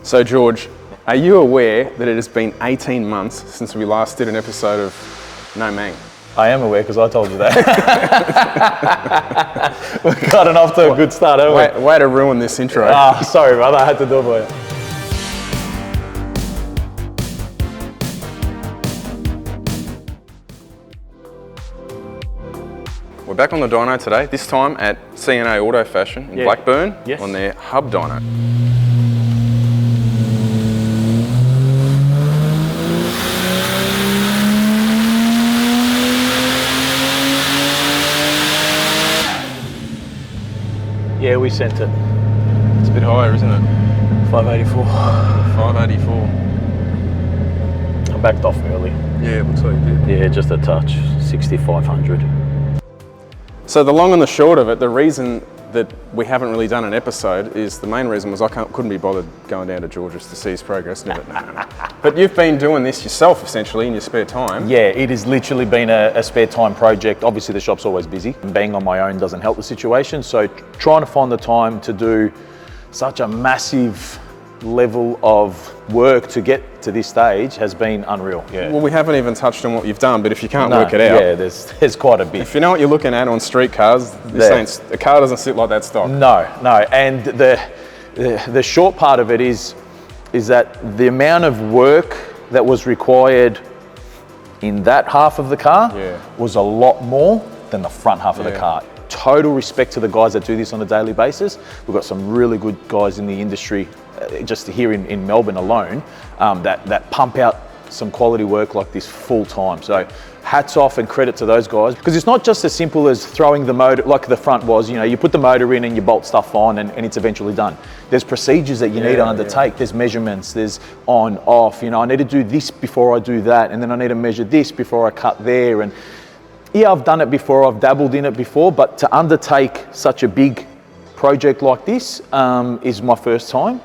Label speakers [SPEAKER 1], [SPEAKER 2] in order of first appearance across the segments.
[SPEAKER 1] So George, are you aware that it has been 18 months since we last did an episode of NOMANG?
[SPEAKER 2] I am aware because I told you that. We've gotten off to a good start, haven't we?
[SPEAKER 1] Way to ruin this intro.
[SPEAKER 2] Sorry brother, I had to do it for you.
[SPEAKER 1] We're back on the dyno today, this time at C&A Auto Fashion in Blackburn on their hub dyno.
[SPEAKER 2] Yeah, we sent it.
[SPEAKER 1] It's a bit higher, isn't it?
[SPEAKER 2] 584.
[SPEAKER 1] 584.
[SPEAKER 2] I backed off early.
[SPEAKER 1] Yeah, it looks like you did.
[SPEAKER 2] Yeah, just a touch. 6,500.
[SPEAKER 1] So the long and the short of it, the reason that we haven't really done an episode is the main reason was I couldn't be bothered going down to George's to see his progress. No. But you've been doing this yourself essentially in your spare time.
[SPEAKER 2] Yeah, it has literally been a spare time project. Obviously the shop's always busy. Being on my own doesn't help the situation. So trying to find the time to do such a massive level of work to get to this stage has been unreal. Yeah.
[SPEAKER 1] Well, we haven't even touched on what you've done, but if you can't work it out.
[SPEAKER 2] Yeah, there's quite a bit.
[SPEAKER 1] If you know what you're looking at on street cars, the car doesn't sit like that stock.
[SPEAKER 2] No. And the short part of it is that the amount of work that was required in that half of the car was a lot more than the front half of the car. Total respect to the guys that do this on a daily basis. We've got some really good guys in the industry, just here in Melbourne alone, that pump out some quality work like this full time. So hats off and credit to those guys, because it's not just as simple as throwing the motor like the front was. You know, you put the motor in and you bolt stuff on and it's eventually done. There's procedures that you need to undertake. There's measurements, there's on, off. You know, I need to do this before I do that, and then I need to measure this before I cut there. And yeah, I've done it before, I've dabbled in it before, but to undertake such a big project like this is my first time.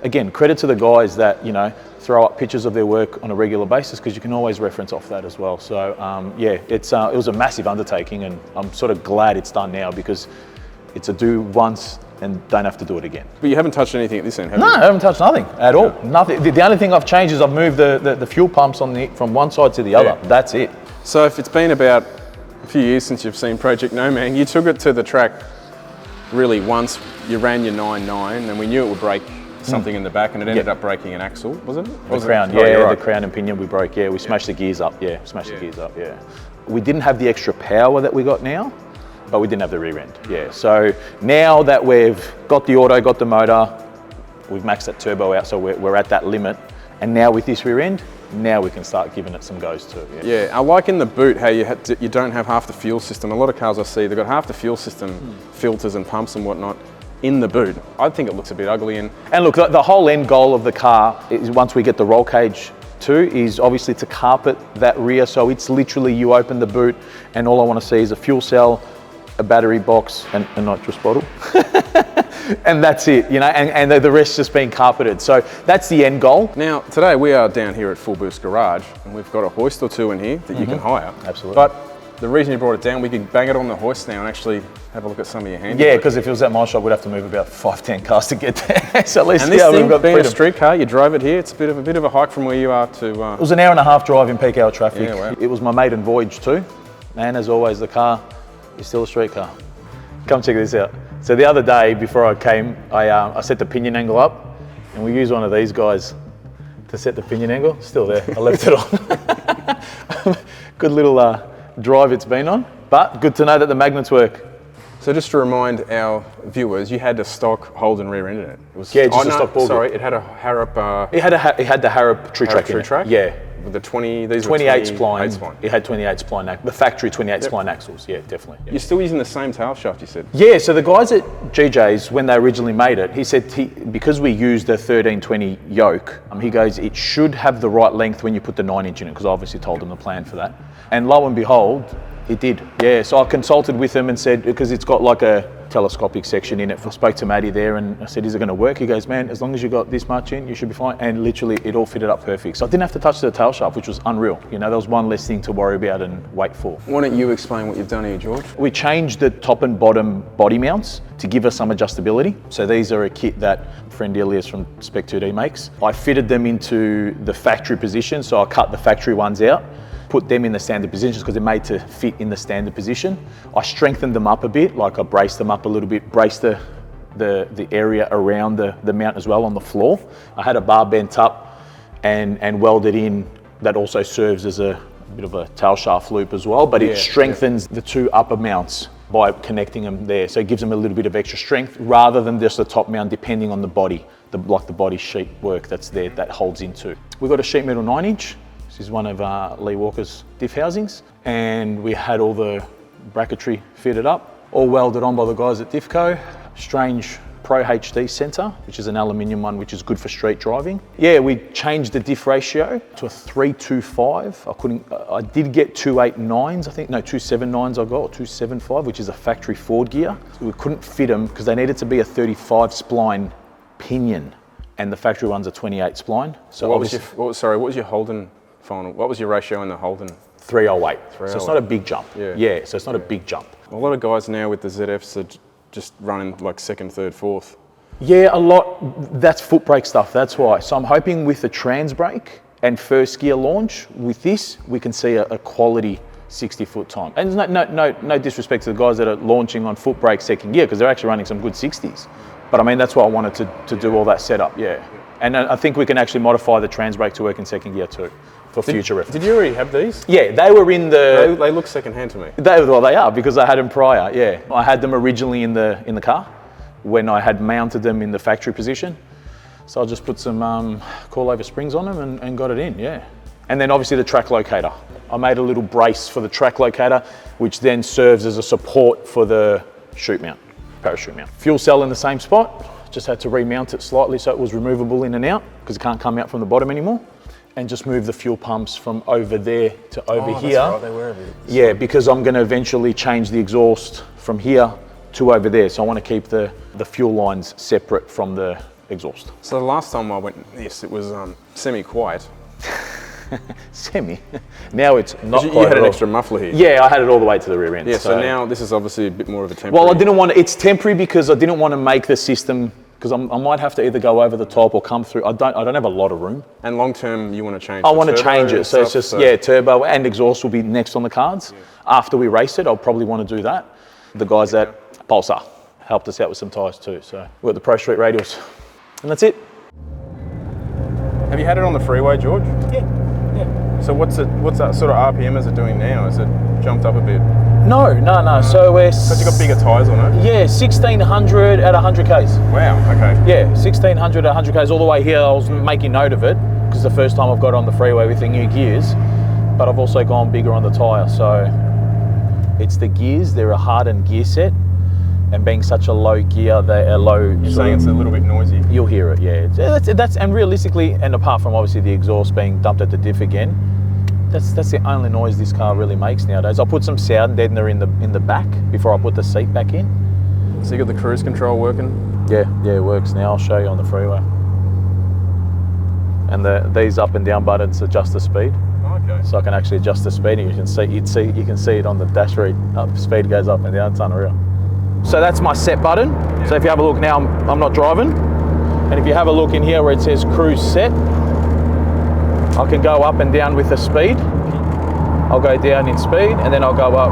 [SPEAKER 2] Again, credit to the guys that, you know, throw up pictures of their work on a regular basis, because you can always reference off that as well. So yeah, it was a massive undertaking, and I'm sort of glad it's done now, because it's a do once and don't have to do it again.
[SPEAKER 1] But you haven't touched anything at this end, have you?
[SPEAKER 2] No, I haven't touched nothing at all. Nothing. The only thing I've changed is I've moved the fuel pumps from one side to the other. That's it.
[SPEAKER 1] So if it's been about a few years since you've seen Project NOMANG, you took it to the track really once. You ran your 9.9 and we knew it would break something in the back, and it ended up breaking an axle, wasn't it?
[SPEAKER 2] The crown, the crown and pinion we broke, we smashed the gears up, the gears up, We didn't have the extra power that we got now, but we didn't have the rear end, So now that we've got the auto, got the motor, we've maxed that turbo out, so we're at that limit, and now with this rear end, now we can start giving it some goes too.
[SPEAKER 1] Yeah, I like in the boot how you don't have half the fuel system. A lot of cars I see, they've got half the fuel system, filters and pumps and whatnot, in the boot. I think it looks a bit ugly. And
[SPEAKER 2] look, the whole end goal of the car is, once we get the roll cage too, is obviously to carpet that rear. So it's literally, you open the boot and all I want to see is a fuel cell, a battery box and a nitrous bottle. And that's it, you know, and the rest just being carpeted. So that's the end goal.
[SPEAKER 1] Now, today we are down here at fullBOOST Garage, and we've got a hoist or two in here that you can hire.
[SPEAKER 2] Absolutely.
[SPEAKER 1] But the reason you brought it down, we could bang it on the hoist now and actually have a look at some of your handiwork.
[SPEAKER 2] Yeah, because if it was at my shop, we'd have to move about 5-10 cars to get there. So at least
[SPEAKER 1] and this thing, being a street car, you drove it here. It's a bit of a hike from where you are to.
[SPEAKER 2] It was an hour and a half drive in peak hour traffic.
[SPEAKER 1] Yeah, wow.
[SPEAKER 2] It was my maiden voyage too, and as always, the car is still a street car. Come check this out. So the other day before I came, I set the pinion angle up, and we used one of these guys to set the pinion angle. Still there. I left it on. Good little drive it's been on, but good to know that the magnets work.
[SPEAKER 1] So just to remind our viewers, you had a stock Holden rear end in it. It was,
[SPEAKER 2] just a stock ball.
[SPEAKER 1] Sorry, it had a Harrop.
[SPEAKER 2] It had the Harrop true track in it. Yeah.
[SPEAKER 1] With the 20, these
[SPEAKER 2] 28 spline. It had 28 spline, the factory 28 spline axles. Yeah, definitely. Yeah.
[SPEAKER 1] You're still using the same tail shaft, you said?
[SPEAKER 2] Yeah, so the guys at GJ's, when they originally made it, he said because we used the 1320 yoke, he goes, it should have the right length when you put the 9-inch in it, because I obviously told them the plan for that. And lo and behold, it did. Yeah, so I consulted with them and said, because it's got like a telescopic section in it. I spoke to Matty there and I said, is it going to work? He goes, man, as long as you got this much in, you should be fine. And literally it all fitted up perfect. So I didn't have to touch the tail shaft, which was unreal. You know, there was one less thing to worry about and wait for.
[SPEAKER 1] Why don't you explain what you've done here, George?
[SPEAKER 2] We changed the top and bottom body mounts to give us some adjustability. So these are a kit that friend Elias from Spec 2D makes. I fitted them into the factory position. So I cut the factory ones out, put them in the standard positions because they're made to fit in the standard position. I strengthened them up a bit, like I braced them up a little bit, braced the area around the mount as well on the floor. I had a bar bent up and welded in that also serves as a bit of a tail shaft loop as well, but it strengthens the two upper mounts by connecting them there. So it gives them a little bit of extra strength rather than just the top mount depending on the body, like the body sheet work that's there that holds into. We've got a sheet metal 9-inch. This is one of Lee Walker's diff housings, and we had all the bracketry fitted up, all welded on by the guys at Diffco. Strange Pro HD sensor, which is an aluminium one, which is good for street driving. Yeah, we changed the diff ratio to a 3:2:5. I did get 289s, I think, no, 279s I got, or 275, which is a factory Ford gear. So we couldn't fit them because they needed to be a 35 spline pinion, and the factory one's a 28 spline. So
[SPEAKER 1] what was your Holden final? What was your ratio in the Holden?
[SPEAKER 2] 308. So it's not a big jump. Yeah, so it's not a big jump.
[SPEAKER 1] A lot of guys now with the ZFs are just running like second, third, fourth.
[SPEAKER 2] Yeah, a lot. That's foot brake stuff, that's why. So I'm hoping with the trans brake and first gear launch, with this, we can see a quality 60-foot time. And there's no disrespect to the guys that are launching on foot brake second gear, because they're actually running some good 60s. But I mean, that's why I wanted to do all that setup, yeah. And I think we can actually modify the trans brake to work in second gear too, for future reference.
[SPEAKER 1] Did you already have these?
[SPEAKER 2] Yeah, they were in the...
[SPEAKER 1] They look second hand to me.
[SPEAKER 2] They are, because I had them prior, yeah. I had them originally in the car when I had mounted them in the factory position. So I just put some coil-over springs on them and got it in, yeah. And then obviously the track locator. I made a little brace for the track locator, which then serves as a support for the chute mount, parachute mount. Fuel cell in the same spot. Just had to remount it slightly so it was removable in and out, because it can't come out from the bottom anymore. And just move the fuel pumps from over there to over here.
[SPEAKER 1] That's right, they were over there.
[SPEAKER 2] Yeah, because I'm going to eventually change the exhaust from here to over there. So I want to keep the fuel lines separate from the exhaust.
[SPEAKER 1] So the last time I went, yes, it was semi-quiet.
[SPEAKER 2] Semi? Now it's not
[SPEAKER 1] You had an extra muffler here.
[SPEAKER 2] Yeah, I had it all the way to the rear end.
[SPEAKER 1] Yeah, so now this is obviously a bit more of a temporary.
[SPEAKER 2] Well, I didn't want it's temporary because I didn't want to make the system, because I might have to either go over the top or come through. I don't have a lot of room.
[SPEAKER 1] And long term, you want to change
[SPEAKER 2] I want to change it. So it's just, yeah, turbo and exhaust will be next on the cards. Yeah. After we race it, I'll probably want to do that. The guys at Pulsar helped us out with some tyres too. So we've got the Pro Street radials. And that's it.
[SPEAKER 1] Have you had it on the freeway, George?
[SPEAKER 2] Yeah.
[SPEAKER 1] So what's that sort of RPM is it doing now? Is it jumped up a bit?
[SPEAKER 2] No. So we're...
[SPEAKER 1] Because you got bigger tyres on it?
[SPEAKER 2] Yeah, 1600 at 100 Ks.
[SPEAKER 1] Wow, okay.
[SPEAKER 2] Yeah, 1600 at 100 Ks all the way here. I was making note of it because the first time I've got on the freeway with the new gears, but I've also gone bigger on the tyre. So it's the gears, they're a hardened gear set, and being such a low gear, they are low.
[SPEAKER 1] You're saying it's a little bit noisy?
[SPEAKER 2] You'll hear it, yeah. That's and realistically, and apart from obviously the exhaust being dumped at the diff again, that's the only noise this car really makes nowadays. I'll put some sound deadener in the back before I put the seat back in.
[SPEAKER 1] So you got the cruise control working?
[SPEAKER 2] Yeah, it works now. I'll show you on the freeway. And these up and down buttons adjust the speed.
[SPEAKER 1] Okay.
[SPEAKER 2] So I can actually adjust the speed, and you can see it on the dash read. Speed goes up and down. It's unreal. So that's my set button. Yeah. So if you have a look now, I'm not driving. And if you have a look in here where it says cruise set, I can go up and down with the speed. I'll go down in speed and then I'll go up.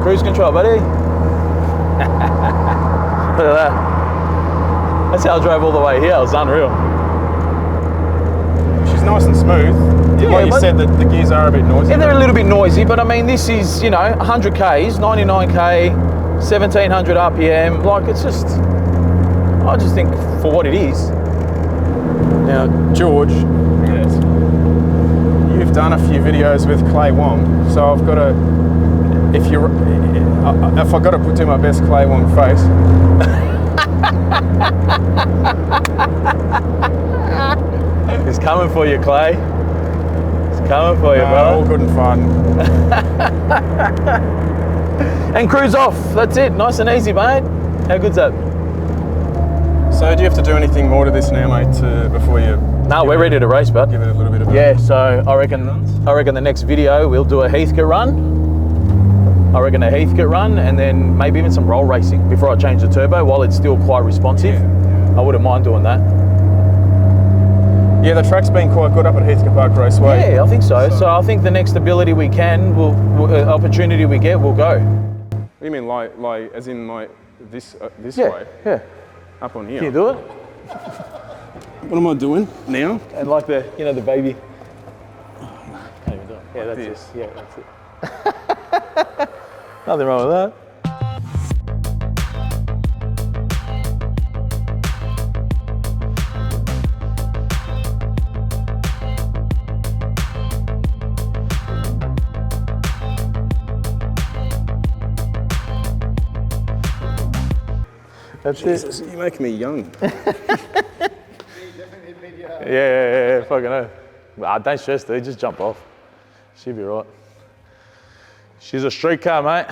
[SPEAKER 2] Cruise control, buddy. Look at that. That's how I drove all the way here. It was unreal.
[SPEAKER 1] She's nice and smooth. Yeah, you said that the gears are a bit noisy.
[SPEAKER 2] Yeah, they're a little bit noisy, but I mean, this is, 100 Ks, 99K, 1700 RPM. Like, it's just, I just think for what it is.
[SPEAKER 1] Now, George, you've done a few videos with Clay Wong, so I've got to, if I've got to do my best Clay Wong face.
[SPEAKER 2] He's coming for you, Clay. He's coming for you,
[SPEAKER 1] All
[SPEAKER 2] bro.
[SPEAKER 1] good and fun.
[SPEAKER 2] And cruise off. That's it. Nice and easy, mate. How good's that?
[SPEAKER 1] So do you have to do anything more to this now, mate, before you...
[SPEAKER 2] No, we're ready to race, bud.
[SPEAKER 1] Give it a little bit of...
[SPEAKER 2] Yeah, so I reckon the next video we'll do a Heathcote run. I reckon a Heathcote run, and then maybe even some roll racing before I change the turbo while it's still quite responsive.
[SPEAKER 1] Yeah.
[SPEAKER 2] I wouldn't mind doing that.
[SPEAKER 1] Yeah, the track's been quite good up at Heathcote Park Raceway.
[SPEAKER 2] Yeah, I think so. So I think the next ability we can, opportunity we get, we'll go.
[SPEAKER 1] What do you mean, like as in like this way?
[SPEAKER 2] Yeah.
[SPEAKER 1] Up on here.
[SPEAKER 2] Can you do it?
[SPEAKER 1] What am I doing now?
[SPEAKER 2] And like the baby. Can't even do it. Yeah, that's it. Yeah, that's it. Nothing wrong with that. That's
[SPEAKER 1] Jesus, you make me young.
[SPEAKER 2] Yeah, fucking hell. Don't stress, dude, just jump off. She'll be right. She's a street car, mate.